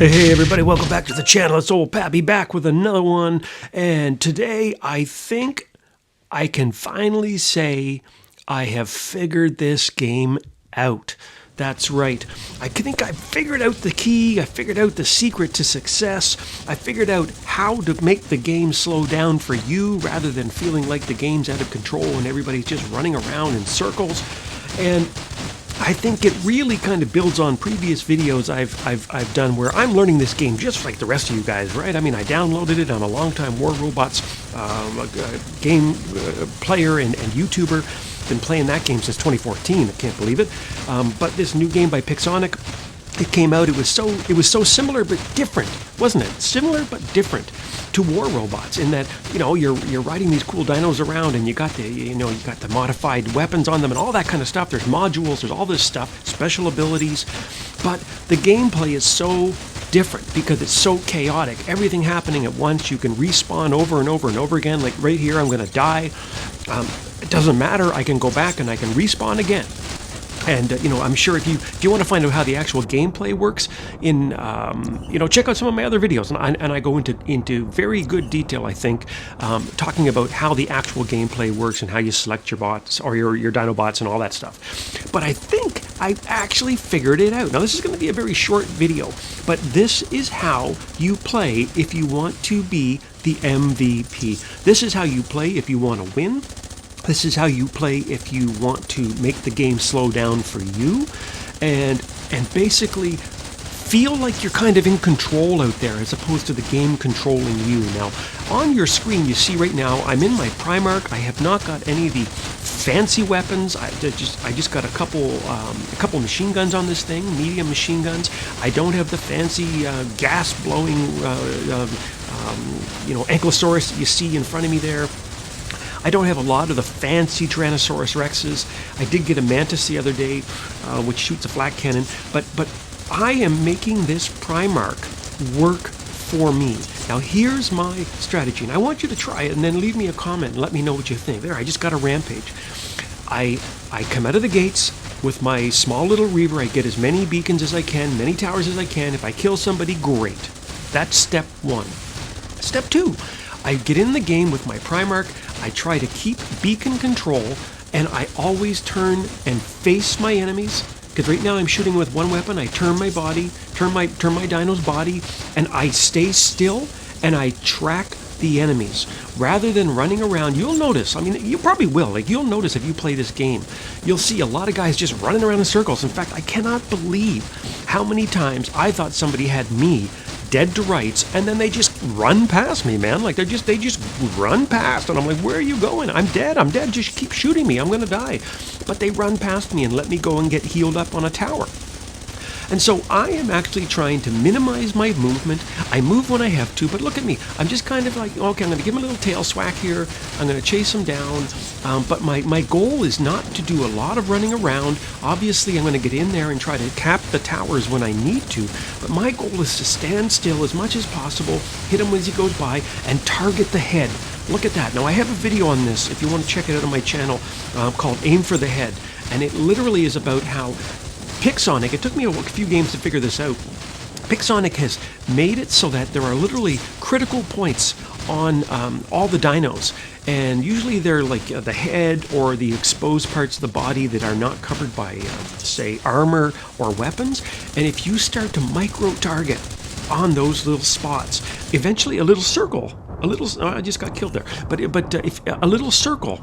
Hey everybody, welcome back to the channel. It's old Pappy back with another one. And today I think I can finally say I have figured this game out. That's right. I think I figured out the key. I figured out the secret to success. I figured out how to make the game slow down for you rather than feeling like the game's out of control and everybody's just running around in circles. And I think it really kind of builds on previous videos I've done where I'm learning this game just like the rest of you guys, right? I mean, I downloaded it. I'm a longtime War Robots game player and YouTuber. Been playing that game since 2014. I can't believe it. But this new game by Pixonic, it came out. It was so similar but different, wasn't it? Similar but different to War Robots in that you're riding these cool dinos around and you got the modified weapons on them and all that kind of stuff. There's modules. There's all this stuff, special abilities, but the gameplay is so different because it's so chaotic. Everything happening at once. You can respawn over and over and over again. Like right here, I'm going to die. It doesn't matter. I can go back and I can respawn again. And I'm sure if you want to find out how the actual gameplay works, check out some of my other videos, and I go into very good detail, I think, talking about how the actual gameplay works and how you select your bots or your dino bots and all that stuff. But I think I actually figured it out. Now this is going to be a very short video, but this is how you play if you want to be the MVP. This is how you play if you want to win. This is how you play if you want to make the game slow down for you and basically feel like you're kind of in control out there as opposed to the game controlling you. Now, on your screen you see right now I'm in my Primark. I have not got any of the fancy weapons. I just got a couple machine guns on this thing, medium machine guns. I don't have the fancy gas blowing Ankylosaurus that you see in front of me there. I don't have a lot of the fancy Tyrannosaurus Rexes. I did get a Mantis the other day, which shoots a flat cannon, but I am making this Primark work for me. Now here's my strategy, and I want you to try it and then leave me a comment and let me know what you think. There, I just got a rampage. I come out of the gates with my small little Reaver. I get as many beacons as I can, many towers as I can. If I kill somebody, great. That's step one. Step two, I get in the game with my Primark. I try to keep beacon control, and I always turn and face my enemies. Because right now I'm shooting with one weapon. I turn my body, turn my dino's body, and I stay still and I track the enemies rather than running around. You'll notice. I mean, you probably will. Like you'll notice if you play this game, you'll see a lot of guys just running around in circles. In fact, I cannot believe how many times I thought somebody had me dead to rights, and then they just run past me, man. Like they just run past, and I'm like, where are you going? I'm dead. Just keep shooting me. I'm gonna die. But they run past me and let me go and get healed up on a tower. And so I am actually trying to minimize my movement. I move when I have to, but look at me. I'm just kind of like, okay, I'm going to give him a little tail swack here. I'm going to chase him down. But my goal is not to do a lot of running around. Obviously, I'm going to get in there and try to cap the towers when I need to. But my goal is to stand still as much as possible, hit him as he goes by, and target the head. Look at that. Now, I have a video on this, if you want to check it out on my channel, called Aim for the Head. And it literally is about how Pixonic, it took me a few games to figure this out. Pixonic has made it so that there are literally critical points on all the dinos. And usually they're like the head or the exposed parts of the body that are not covered by, say, armor or weapons. And if you start to micro-target on those little spots, eventually a little circle, I just got killed there, but if a little circle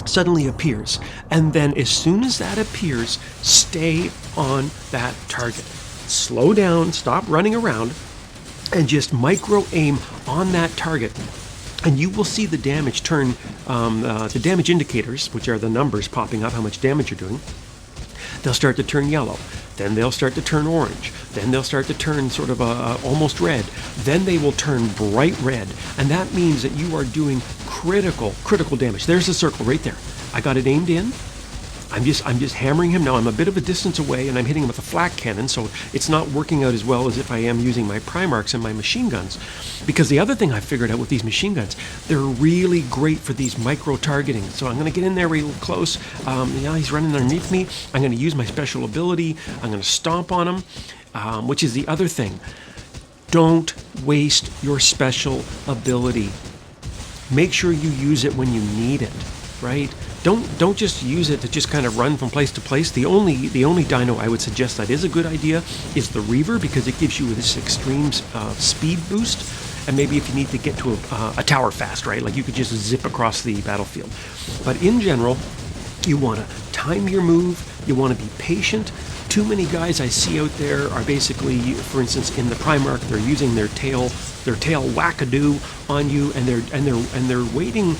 suddenly appears, and then as soon as that appears, stay on that target. Slow down, stop running around, and just micro aim on that target, and you will see the damage turn, the damage indicators, which are the numbers popping up, how much damage you're doing. They'll start to turn yellow, then they'll start to turn orange, then they'll start to turn sort of almost red, then they will turn bright red, and that means that you are doing critical damage. There's the circle right there. I got it aimed in. I'm just hammering him now. I'm a bit of a distance away, and I'm hitting him with a flat cannon, so it's not working out as well as if I am using my Primarks and my machine guns. Because the other thing I figured out with these machine guns, they're really great for these micro-targeting. So I'm going to get in there real close. He's running underneath me. I'm going to use my special ability. I'm going to stomp on him, which is the other thing. Don't waste your special ability. Make sure you use it when you need it, right? Don't just use it to just kind of run from place to place. The only dino I would suggest that is a good idea is the Reaver, because it gives you this extreme speed boost. And maybe if you need to get to a tower fast, right? Like you could just zip across the battlefield. But in general, you want to time your move. You want to be patient. Too many guys I see out there are basically, for instance, in the Primarch, they're using their tail wackadoo on you, and they're waiting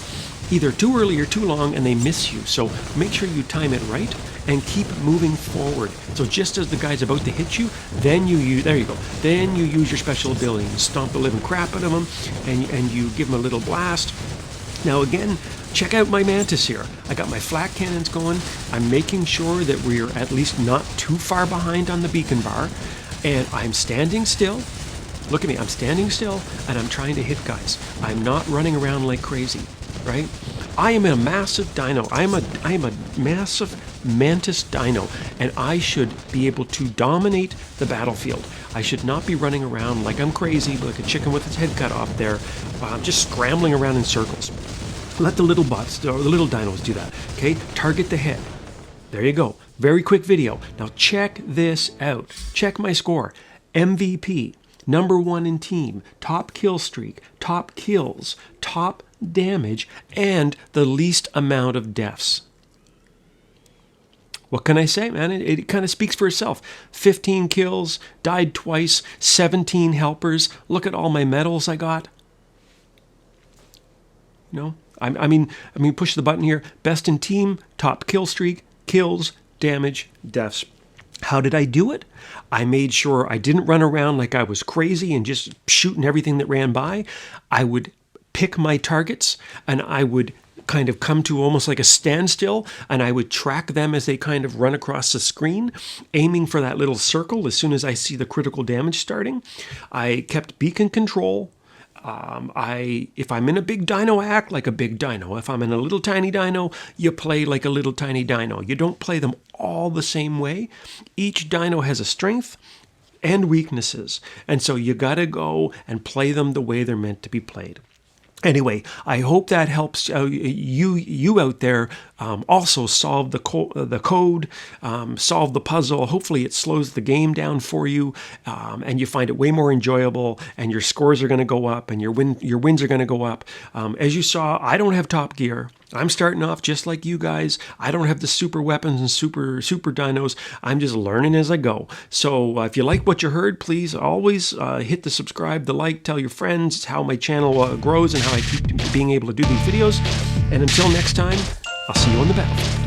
either too early or too long, and they miss you. So make sure you time it right and keep moving forward. So just as the guy's about to hit you, then you use your special ability and stomp the living crap out of him, and you give him a little blast. Now again, check out my Mantis here. I got my flak cannons going. I'm making sure that we're at least not too far behind on the beacon bar, and I'm standing still. Look at me, I'm standing still, and I'm trying to hit guys. I'm not running around like crazy, right? I am a massive dino. I am a massive Mantis dino, and I should be able to dominate the battlefield. I should not be running around like I'm crazy, like a chicken with its head cut off there, just scrambling around in circles. Let the little bots, or the little dinos do that, okay? Target the head. There you go. Very quick video. Now check this out. Check my score. MVP. #1 in team, top kill streak, top kills, top damage, and the least amount of deaths. What can I say, man? It kind of speaks for itself. 15 kills, died twice, 17 helpers. Look at all my medals I got. You know, I mean, push the button here. Best in team, top kill streak, kills, damage, deaths. How did I do it? I made sure I didn't run around like I was crazy and just shooting everything that ran by. I would pick my targets, and I would kind of come to almost like a standstill, and I would track them as they kind of run across the screen, aiming for that little circle as soon as I see the critical damage starting. I kept beacon control. If I'm in a big dino, I act like a big dino. If I'm in a little tiny dino, you play like a little tiny dino. You don't play them all the same way. Each dino has a strength and weaknesses, and so you gotta go and play them the way they're meant to be played. Anyway, I hope that helps you out there also solve the code, solve the puzzle. Hopefully it slows the game down for you, and you find it way more enjoyable, and your scores are going to go up, and your wins are going to go up. As you saw, I don't have top gear. I'm starting off just like you guys. I don't have the super weapons and super dinos. I'm just learning as I go. So if you like what you heard, please always hit the subscribe, the like, tell your friends. It's how my channel grows and how I keep being able to do these videos. And until next time, I'll see you on the battlefield.